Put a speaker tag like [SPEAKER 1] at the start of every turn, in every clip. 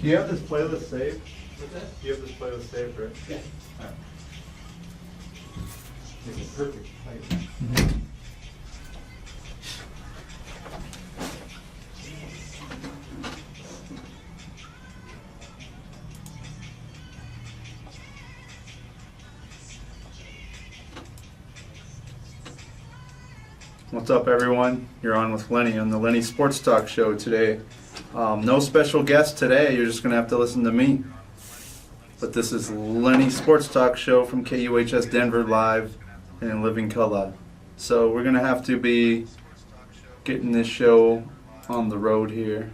[SPEAKER 1] Do you have this playlist saved?
[SPEAKER 2] What's that?
[SPEAKER 1] Do you have this playlist saved, right?
[SPEAKER 2] Yeah.
[SPEAKER 1] Alright. Make it perfect playlist. What's up, everyone? You're on with Lenny on the Lenny Sports Talk Show today. No special guest today. You're just going to have to listen to me. But this is Lenny Sports Talk Show from KUHS Denver live and in living color. So we're going to have to be getting this show on the road here.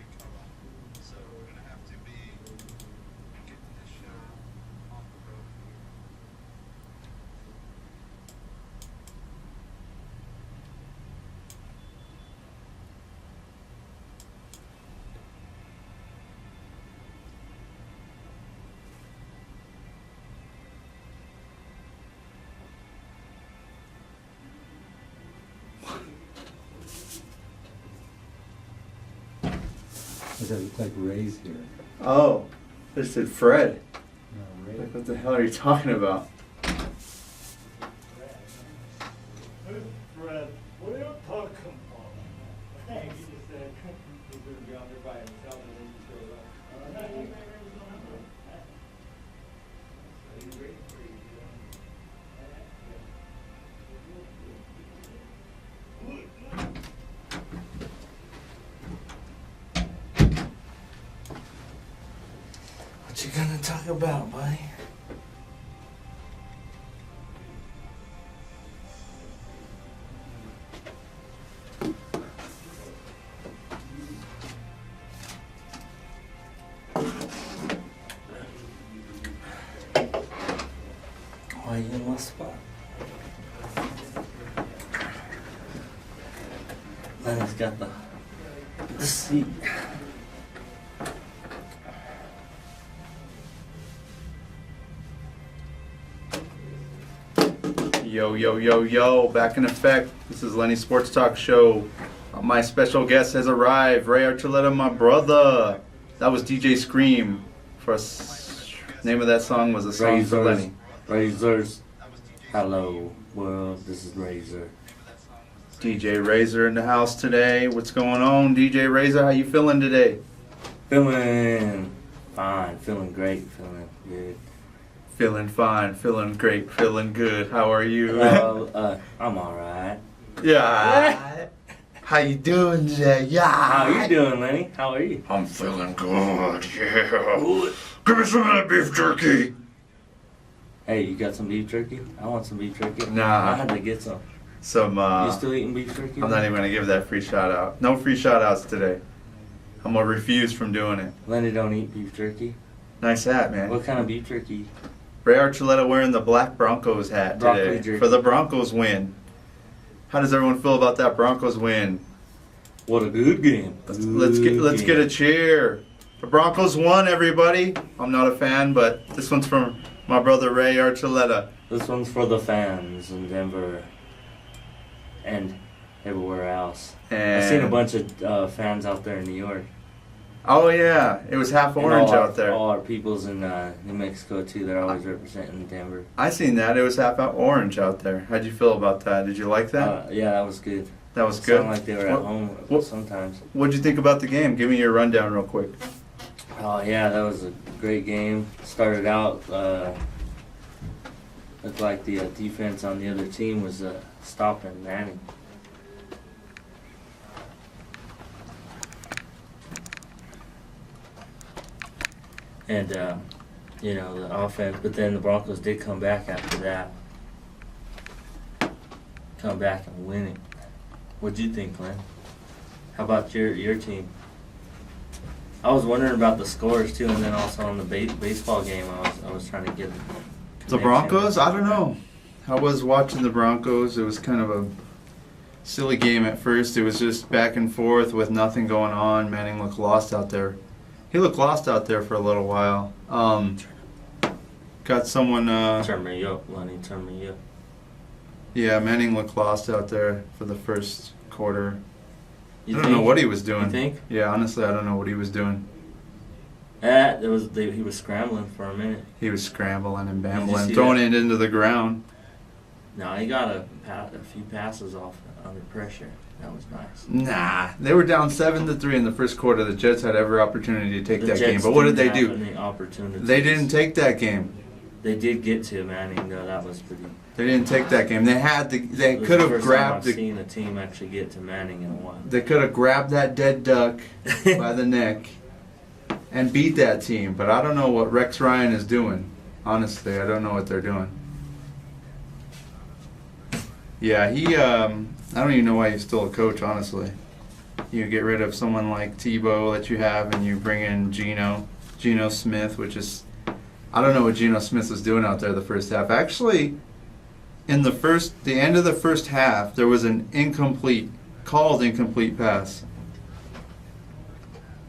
[SPEAKER 3] Does that look like Ray's here?
[SPEAKER 1] Oh, this is Fred.
[SPEAKER 3] No, Ray.
[SPEAKER 1] What the hell are you talking about?
[SPEAKER 4] Fred, what are you talking about? He just said he's going to be out there by himself and then he shows up. He's waiting for you.
[SPEAKER 2] What you gonna talk about, buddy? Why are you in my spot? Lenny's got the seat.
[SPEAKER 1] Yo, yo, yo, yo, back in effect. This is Lenny Sports Talk Show. My special guest has arrived, Ray Archuleta, my brother. That was DJ Scream. Name of that song was a song for Lenny.
[SPEAKER 2] Razors. Hello, world. This is Razor.
[SPEAKER 1] DJ Razor in the house today. What's going on, DJ Razor? How you feeling today?
[SPEAKER 2] Feeling fine. Feeling great. Feeling good.
[SPEAKER 1] Feeling fine, feeling great, feeling good. How are you?
[SPEAKER 2] I'm alright.
[SPEAKER 1] Yeah. How you doing today? Yeah.
[SPEAKER 2] How you doing, Lenny? How are you?
[SPEAKER 1] I'm feeling good, yeah. Give me some of that beef jerky.
[SPEAKER 2] Hey, you got some beef jerky? I want some beef jerky.
[SPEAKER 1] Nah.
[SPEAKER 2] I had to get some.
[SPEAKER 1] You
[SPEAKER 2] still eating beef jerky?
[SPEAKER 1] I'm not even going to give that free shout out. No free shout outs today. I'm going to refuse from doing it.
[SPEAKER 2] Lenny don't eat beef jerky.
[SPEAKER 1] Nice hat, man.
[SPEAKER 2] What kind of beef jerky?
[SPEAKER 1] Ray Archuleta wearing the black Broncos hat
[SPEAKER 2] Broccoli
[SPEAKER 1] today
[SPEAKER 2] jerky.
[SPEAKER 1] for the Broncos win. How does everyone feel about that Broncos win?
[SPEAKER 2] What a good game.
[SPEAKER 1] Let's get a cheer. The Broncos won, everybody. I'm not a fan, but this one's from my brother Ray Archuleta.
[SPEAKER 2] This one's for the fans in Denver and everywhere else.
[SPEAKER 1] And
[SPEAKER 2] I've seen a bunch of fans out there in New York.
[SPEAKER 1] Oh yeah, it was half
[SPEAKER 2] And
[SPEAKER 1] orange
[SPEAKER 2] all
[SPEAKER 1] out there.
[SPEAKER 2] All our peoples in New Mexico too. They're always representing Denver.
[SPEAKER 1] I seen that. It was half orange out there. How'd you feel about that? Did you like that?
[SPEAKER 2] Yeah, that was good.
[SPEAKER 1] That was
[SPEAKER 2] It
[SPEAKER 1] good.
[SPEAKER 2] sounded like they were at home sometimes.
[SPEAKER 1] What'd you think about the game? Give me your rundown real quick.
[SPEAKER 2] Oh yeah, that was a great game. Started out looked like the defense on the other team was stopping Manning. And the offense, but then the Broncos did come back after that. Come back and win it. What'd you think, Glenn? How about your team? I was wondering about the scores too, and then also on the baseball game, I was trying to get
[SPEAKER 1] The Broncos? I don't know. I was watching the Broncos. It was kind of a silly game at first. It was just back and forth with nothing going on. Manning looked lost out there. He looked lost out there for a little while. Got someone.
[SPEAKER 2] Turn me up, Lenny. Turn me up.
[SPEAKER 1] Yeah, Manning looked lost out there for the first quarter.
[SPEAKER 2] You
[SPEAKER 1] I don't know what he was doing.
[SPEAKER 2] You think?
[SPEAKER 1] Yeah, honestly, I don't know what he was doing.
[SPEAKER 2] He was scrambling for a minute.
[SPEAKER 1] He was scrambling and
[SPEAKER 2] Did you
[SPEAKER 1] bambling,
[SPEAKER 2] see
[SPEAKER 1] throwing
[SPEAKER 2] that?
[SPEAKER 1] it into the ground.
[SPEAKER 2] No, he got a few passes off under pressure. That was nice.
[SPEAKER 1] Nah, they were down 7-3 in the first quarter. The Jets had every opportunity to take
[SPEAKER 2] The
[SPEAKER 1] that
[SPEAKER 2] Jets
[SPEAKER 1] game, but what did they
[SPEAKER 2] didn't have
[SPEAKER 1] do?
[SPEAKER 2] any opportunities.
[SPEAKER 1] They didn't take that game.
[SPEAKER 2] They did get to Manning though. That was pretty.
[SPEAKER 1] They didn't take that game. They had the. They
[SPEAKER 2] It was
[SPEAKER 1] could
[SPEAKER 2] the
[SPEAKER 1] have
[SPEAKER 2] first
[SPEAKER 1] grabbed
[SPEAKER 2] time I've
[SPEAKER 1] the.
[SPEAKER 2] seen a team actually get to Manning in a while.
[SPEAKER 1] They could have grabbed that dead duck by the neck and beat that team. But I don't know what Rex Ryan is doing. Honestly, I don't know what they're doing. Yeah, he. I don't even know why he's still a coach. Honestly, you get rid of someone like Tebow that you have, and you bring in Geno Smith, which is. I don't know what Geno Smith was doing out there the first half. Actually, in the end of the first half, there was an called incomplete pass.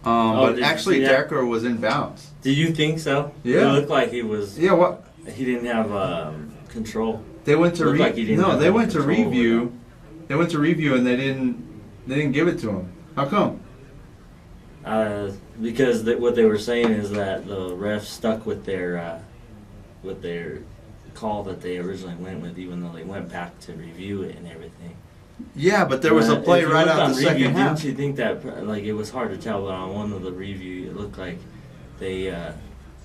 [SPEAKER 1] But
[SPEAKER 2] did you
[SPEAKER 1] actually,
[SPEAKER 2] see that?
[SPEAKER 1] Decker was in bounds.
[SPEAKER 2] Do you think so?
[SPEAKER 1] Yeah.
[SPEAKER 2] It looked like he was.
[SPEAKER 1] Yeah, what?
[SPEAKER 2] He didn't have control.
[SPEAKER 1] They went to
[SPEAKER 2] Looked like he didn't have
[SPEAKER 1] they
[SPEAKER 2] any
[SPEAKER 1] went to
[SPEAKER 2] control over
[SPEAKER 1] review. They went to review and they didn't give it to him. How come?
[SPEAKER 2] Because what they were saying is that the refs stuck with their call that they originally went with, even though they went back to review it and everything.
[SPEAKER 1] Yeah, but there was a play
[SPEAKER 2] If you
[SPEAKER 1] right
[SPEAKER 2] looked
[SPEAKER 1] out
[SPEAKER 2] on
[SPEAKER 1] the
[SPEAKER 2] review,
[SPEAKER 1] second half.
[SPEAKER 2] Didn't you think that like it was hard to tell, but on one of the review it looked like they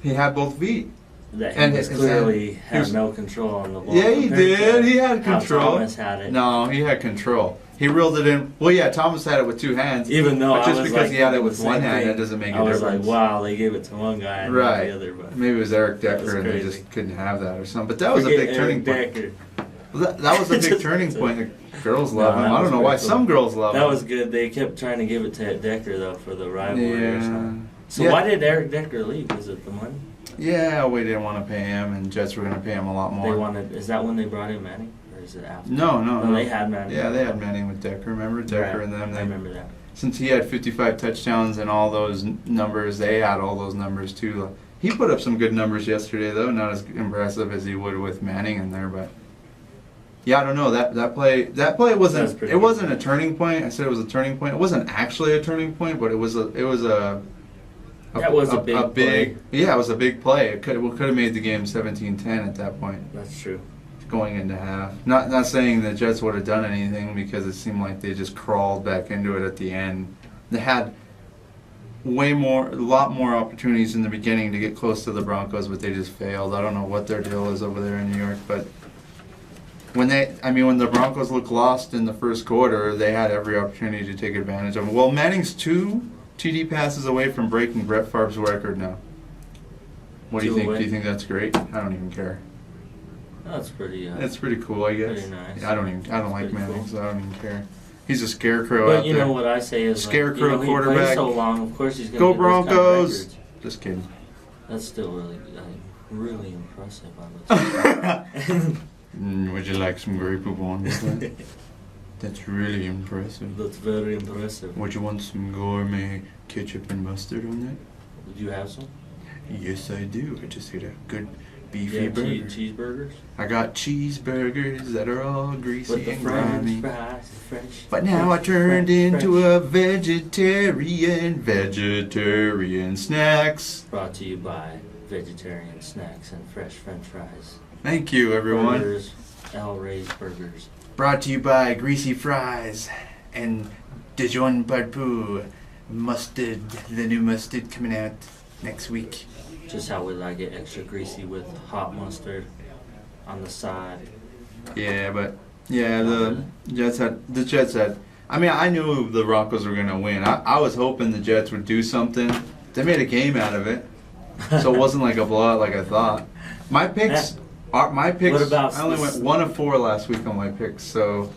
[SPEAKER 1] He had both feet.
[SPEAKER 2] that
[SPEAKER 1] And
[SPEAKER 2] he was
[SPEAKER 1] his
[SPEAKER 2] clearly
[SPEAKER 1] hand-
[SPEAKER 2] had
[SPEAKER 1] he
[SPEAKER 2] no control on the ball.
[SPEAKER 1] Yeah, he
[SPEAKER 2] compared to
[SPEAKER 1] did. He had
[SPEAKER 2] how
[SPEAKER 1] control.
[SPEAKER 2] Thomas had it.
[SPEAKER 1] No, he had control. He reeled it in. Well, yeah, Thomas had it with two hands.
[SPEAKER 2] Even though
[SPEAKER 1] But
[SPEAKER 2] I
[SPEAKER 1] just
[SPEAKER 2] was
[SPEAKER 1] because
[SPEAKER 2] like,
[SPEAKER 1] he had it
[SPEAKER 2] thinking
[SPEAKER 1] with
[SPEAKER 2] the
[SPEAKER 1] one
[SPEAKER 2] same
[SPEAKER 1] hand,
[SPEAKER 2] thing.
[SPEAKER 1] that doesn't make a
[SPEAKER 2] I was
[SPEAKER 1] difference.
[SPEAKER 2] like, wow, they gave it to one guy and not
[SPEAKER 1] Right.
[SPEAKER 2] the other. But
[SPEAKER 1] Maybe it was Eric
[SPEAKER 2] That was
[SPEAKER 1] Decker and they
[SPEAKER 2] crazy.
[SPEAKER 1] just couldn't have that or something. But that was a
[SPEAKER 2] Forget
[SPEAKER 1] big turning
[SPEAKER 2] Eric
[SPEAKER 1] point.
[SPEAKER 2] Decker.
[SPEAKER 1] Well, that was a big
[SPEAKER 2] Just-
[SPEAKER 1] turning point. The girls
[SPEAKER 2] No,
[SPEAKER 1] love him.
[SPEAKER 2] that
[SPEAKER 1] I
[SPEAKER 2] was
[SPEAKER 1] don't know why.
[SPEAKER 2] pretty cool.
[SPEAKER 1] Some girls love him.
[SPEAKER 2] That was good. They kept trying to give it to Decker though for the rivalry or
[SPEAKER 1] Yeah.
[SPEAKER 2] something. So
[SPEAKER 1] Yeah.
[SPEAKER 2] why did Eric Decker leave? Was it the money?
[SPEAKER 1] Yeah, we didn't want to pay him, and Jets were going to pay him a lot more.
[SPEAKER 2] They wanted. Is that when they brought in Manning, or is it after?
[SPEAKER 1] No,
[SPEAKER 2] they had Manning.
[SPEAKER 1] Yeah, they had Manning with Decker. Remember Decker
[SPEAKER 2] Right.
[SPEAKER 1] and them?
[SPEAKER 2] I
[SPEAKER 1] They,
[SPEAKER 2] remember that.
[SPEAKER 1] since he had 55 touchdowns and all those numbers, they had all those numbers too. He put up some good numbers yesterday, though. Not as impressive as he would with Manning in there, but yeah, I don't know. That play
[SPEAKER 2] That was
[SPEAKER 1] wasn't.
[SPEAKER 2] pretty
[SPEAKER 1] It
[SPEAKER 2] good.
[SPEAKER 1] wasn't a turning point. I said it was a turning point. It wasn't actually a turning point, but it was a.
[SPEAKER 2] That was a big play.
[SPEAKER 1] Yeah, it was a big play. It could have made the game 17-10 at that point,
[SPEAKER 2] That's true.
[SPEAKER 1] going into half. Not saying the Jets would have done anything because it seemed like they just crawled back into it at the end. They had a lot more opportunities in the beginning to get close to the Broncos, but they just failed. I don't know what their deal is over there in New York, but when the Broncos looked lost in the first quarter, they had every opportunity to take advantage of it. Well, Manning's 2 TD passes away from breaking Brett Favre's record now. What do you
[SPEAKER 2] 2
[SPEAKER 1] think?
[SPEAKER 2] away?
[SPEAKER 1] Do you think that's great? I don't even care.
[SPEAKER 2] That's pretty.
[SPEAKER 1] That's pretty cool, I guess.
[SPEAKER 2] Pretty nice.
[SPEAKER 1] I don't like
[SPEAKER 2] Pretty
[SPEAKER 1] Manning,
[SPEAKER 2] cool.
[SPEAKER 1] so I don't even care. He's a scarecrow
[SPEAKER 2] But
[SPEAKER 1] out
[SPEAKER 2] you
[SPEAKER 1] there.
[SPEAKER 2] know what I say is
[SPEAKER 1] Scarecrow
[SPEAKER 2] like, he
[SPEAKER 1] quarterback.
[SPEAKER 2] plays so long. Of course he's going to
[SPEAKER 1] Go
[SPEAKER 2] get those kind of
[SPEAKER 1] Broncos!
[SPEAKER 2] records.
[SPEAKER 1] Just kidding.
[SPEAKER 2] That's still really impressive. I would say.
[SPEAKER 1] Would you like some Grey Poupon with that? That's really impressive.
[SPEAKER 2] That's very impressive.
[SPEAKER 1] Would you want some gourmet ketchup and mustard on that?
[SPEAKER 2] Do you have some?
[SPEAKER 1] Yes, I do. I just ate a good beefy
[SPEAKER 2] Yeah,
[SPEAKER 1] burger.
[SPEAKER 2] cheeseburgers
[SPEAKER 1] I got cheeseburgers that are all greasy
[SPEAKER 2] with the
[SPEAKER 1] and
[SPEAKER 2] French
[SPEAKER 1] grimy.
[SPEAKER 2] fries, French.
[SPEAKER 1] But now I
[SPEAKER 2] French,
[SPEAKER 1] turned
[SPEAKER 2] French,
[SPEAKER 1] into
[SPEAKER 2] French.
[SPEAKER 1] a vegetarian snacks.
[SPEAKER 2] Brought to you by vegetarian snacks and fresh French fries.
[SPEAKER 1] Thank you, everyone.
[SPEAKER 2] Burgers, L. Ray's Burgers.
[SPEAKER 1] Brought to you by greasy fries and Dijon Barbu mustard, the new mustard coming out next week.
[SPEAKER 2] Just how we like it, extra greasy with hot mustard on the side.
[SPEAKER 1] Yeah, but yeah, the Jets had. I mean, I knew the Broncos were gonna win. I was hoping the Jets would do something. They made a game out of it, so it wasn't like a blowout like I thought. My picks.
[SPEAKER 2] What about
[SPEAKER 1] I only went 1 of 4 last week on my picks, so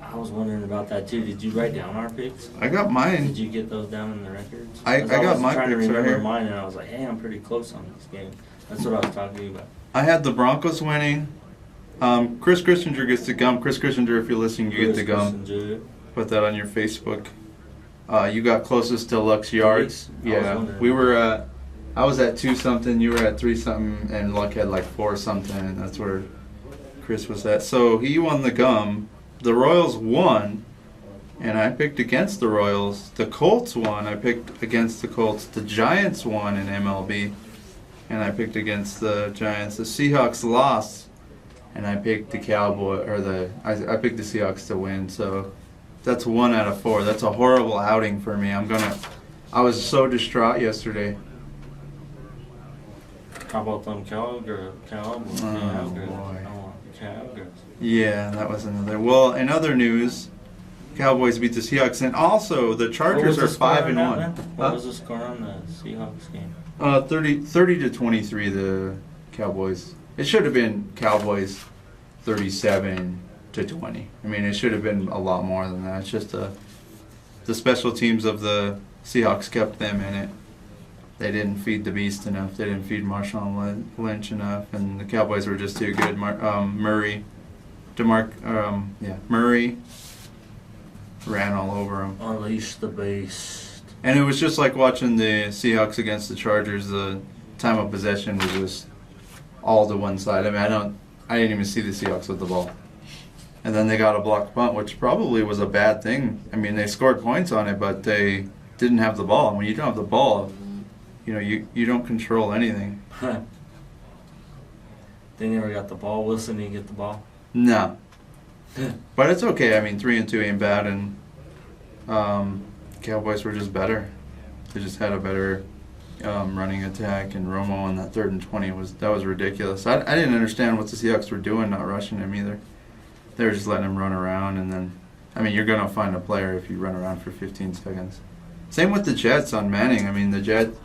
[SPEAKER 2] I was wondering about that too. Did you write down our picks?
[SPEAKER 1] I got mine.
[SPEAKER 2] Did you get those down in the records?
[SPEAKER 1] I
[SPEAKER 2] 'Cause
[SPEAKER 1] got
[SPEAKER 2] was
[SPEAKER 1] my
[SPEAKER 2] trying to
[SPEAKER 1] picks right
[SPEAKER 2] remember
[SPEAKER 1] here.
[SPEAKER 2] mine, and I was like, hey, I'm pretty close on this game. That's what I was talking to you about.
[SPEAKER 1] I had the Broncos winning. Chris Christianger gets the gum. Chris Christianger, if you're listening, you get the gum. Put that on your Facebook. You got closest to Luck's yards.
[SPEAKER 2] I was
[SPEAKER 1] Yeah,
[SPEAKER 2] wondering.
[SPEAKER 1] we were. I was at 2 something. You were at 3 something, and Luck had like 4 something, and that's where Chris was at. So he won the gum. The Royals won, and I picked against the Royals. The Colts won. I picked against the Colts. The Giants won in MLB, and I picked against the Giants. The Seahawks lost, and I picked the I picked the Seahawks to win. So that's 1 out of 4. That's a horrible outing for me. I was so distraught yesterday.
[SPEAKER 2] How about them Cowgirls?
[SPEAKER 1] Boy.
[SPEAKER 2] Cowgirls.
[SPEAKER 1] Yeah, that was another. Well, in other news, Cowboys beat the Seahawks, and also the Chargers are 5-1.
[SPEAKER 2] What was the score on the Seahawks game?
[SPEAKER 1] 30 to 23. The Cowboys. It should have been Cowboys 37 to 20. I mean, it should have been a lot more than that. It's just the special teams of the Seahawks kept them in it. They didn't feed the beast enough. They didn't feed Marshawn Lynch enough, and the Cowboys were just too good. Murray ran all over them.
[SPEAKER 2] Unleash the beast.
[SPEAKER 1] And it was just like watching the Seahawks against the Chargers. The time of possession was just all to one side. I mean, I didn't even see the Seahawks with the ball. And then they got a blocked punt, which probably was a bad thing. I mean, they scored points on it, but they didn't have the ball. And when you don't have the ball, you don't control anything.
[SPEAKER 2] They never got the ball. Wilson didn't get the ball.
[SPEAKER 1] No. But it's okay. I mean, 3-2 ain't bad, and Cowboys were just better. They just had a better running attack, and Romo on that 3rd and 20 was ridiculous. I didn't understand what the Seahawks were doing, not rushing him either. They were just letting him run around, and then, I mean, you're gonna find a player if you run around for 15 seconds. Same with the Jets on Manning. I mean, the Jets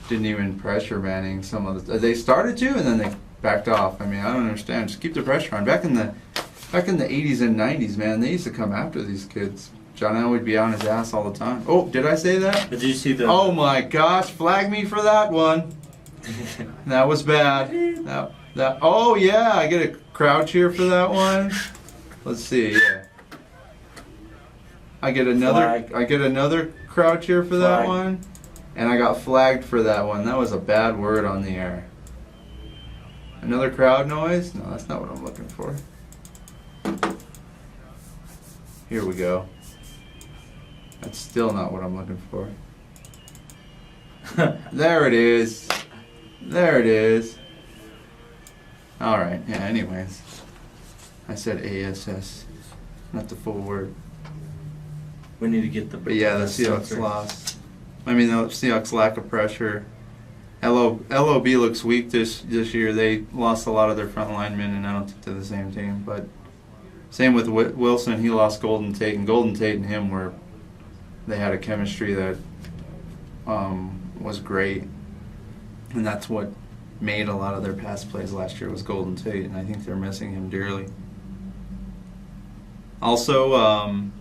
[SPEAKER 1] didn't even pressure Manning. They started to, and then they backed off. I mean, I don't understand. Just keep the pressure on. Back in the 80s and 90s, man, they used to come after these kids. John L. would be on his ass all the time. Oh, did I say that?
[SPEAKER 2] Did you see the?
[SPEAKER 1] Oh my gosh! Flag me for that one. That was bad. That. Oh yeah, I get a crowd cheer for that one. Let's see. Yeah. I get another crowd cheer for that one, and I got flagged for that one. That was a bad word on the air. Another crowd noise? No, that's not what I'm looking for. Here we go. That's still not what I'm looking for. There it is. There it is. All right. Yeah, anyways. I said ASS, not the full word.
[SPEAKER 2] We need to get the.
[SPEAKER 1] But yeah, the Seahawks lost. I mean, the Seahawks lack of pressure. LOB looks weak this year. They lost a lot of their front linemen, and I don't think they're the same team. But same with Wilson. He lost Golden Tate, and Golden Tate and him they had a chemistry that was great, and that's what made a lot of their pass plays last year was Golden Tate, and I think they're missing him dearly. Also,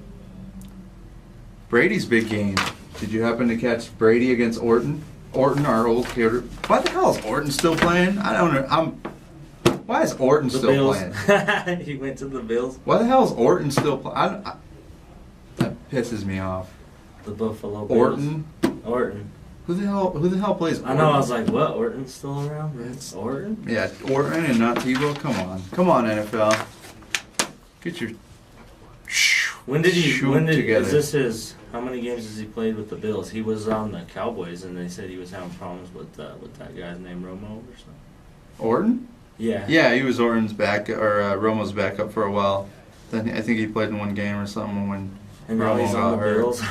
[SPEAKER 1] Brady's big game. Did you happen to catch Brady against Orton? Orton, our old kid. Why the hell is Orton still playing? I don't know. Why is Orton still playing?
[SPEAKER 2] He went to the Bills.
[SPEAKER 1] Why the hell is Orton still playing? That pisses me off.
[SPEAKER 2] The Buffalo Bills.
[SPEAKER 1] Orton. Who the hell plays Orton?
[SPEAKER 2] I know. I was like, what? Orton's still around?
[SPEAKER 1] It's
[SPEAKER 2] Orton.
[SPEAKER 1] Yeah, Orton and not Tebow. Come on, NFL. Get your.
[SPEAKER 2] When did he?
[SPEAKER 1] Together.
[SPEAKER 2] Is this his? How many games has he played with the Bills? He was on the Cowboys, and they said he was having problems with that guy's name Romo or something.
[SPEAKER 1] Orton?
[SPEAKER 2] Yeah.
[SPEAKER 1] Yeah, he was Orton's Romo's backup for a while. Then I think he played in one game or something when
[SPEAKER 2] and now
[SPEAKER 1] Romo
[SPEAKER 2] he's
[SPEAKER 1] got
[SPEAKER 2] on the
[SPEAKER 1] hurt.
[SPEAKER 2] Bills.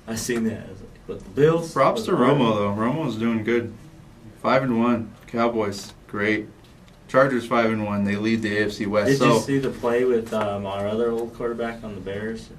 [SPEAKER 2] I seen that. I was like, but the Bills.
[SPEAKER 1] Props to Romo though. Romo's doing good. 5-1. Cowboys, great. Chargers 5-1. They lead the AFC West.
[SPEAKER 2] Did you see the play with our other old quarterback on the Bears?